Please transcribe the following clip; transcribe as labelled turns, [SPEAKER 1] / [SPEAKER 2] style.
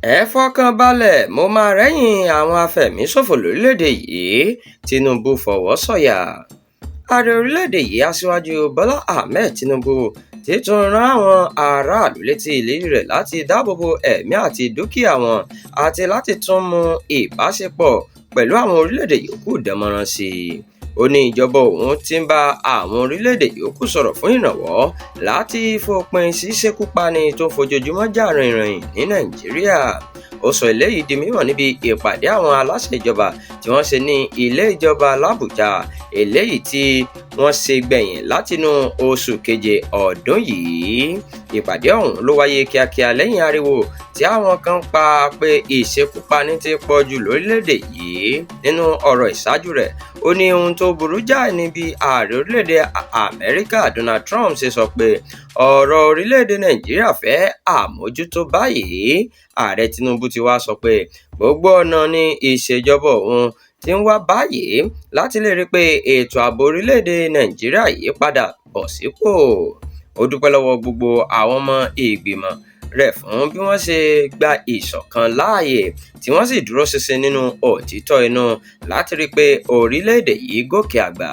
[SPEAKER 1] ẹ fọkàn balẹ̀ mo máa rẹ́yìn àwọn afẹ̀míṣòfò lórílẹ̀‐èdè yìí Tinubu fọwọ́ sọ̀yà. Ààrẹ orílẹ̀‐èdè yìí Aṣíwájú Bọ́lá Ahmed Tinubu ti tún rán àwọn aráàlú létí ìlérí rẹ̀ láti dáàbòbo ẹ̀mí àti dúkìá wọn àti láti tún mú ìbáṣepọ̀ pẹ̀lú àwọn orílẹ̀‐èdè yòókù dánmọ́rán sí i. Ó ní ìjọba òun ti ń bá àwọn orílẹ̀‐èdè yòókù sọ̀rọ̀ fún ìrànwọ́ láti fòpin sí ṣekúpani tó ń fojoojúmọ́ jà rìnrìn ní Nàìjíríà. Ó sọ eléyìí di mímọ̀ níbi ìpàdé àwọn aláṣẹ ìjọba tí wọ́n ṣe ní ilé ìjọba l'Àbújá, eléyìí tí wọ́n ṣe gbẹ̀yìn látinú oṣù keje ọdún yìí. Ìpàdé ọ̀hún ló wáyé kíákíá lẹ́yìn ariwo tí àwọn kan pa pé ìṣekúpani ti pọ̀ jù lórílẹ̀‐èdè yìí. Nínú ọ̀rọ̀ ìṣáájú rẹ̀, ó ní ohun tó burú jáì ní bí ààrẹ orílẹ̀‐èdè Amẹ́ríkà Donald Trump ṣe sọ pé ọ̀rọ̀ orílẹ̀‐èdè Nàìjíríà fẹ́ àmójútó báyìí. Ààrẹ Tinubu ti wá sọ pé gbogbo ọ̀nà ni ìṣèjọba òun ti ń wá báyìí láti lè rí i pé ètò ààbò orílẹ̀‐èdè Nàìjíríà yìí padà bọ̀ sípò. Ó dúpẹ́ lọ́wọ́ gbogbo àwọn ọmọ ìgbìmọ̀ rẹ̀ fún bí wọ́n ṣe gba ìṣọ̀kan láàyè tí wọ́n sì dúró ṣinṣin nínú òtítọ́ inú láti rí i pé orílẹ̀‐èdè yìí gòkè àgbà.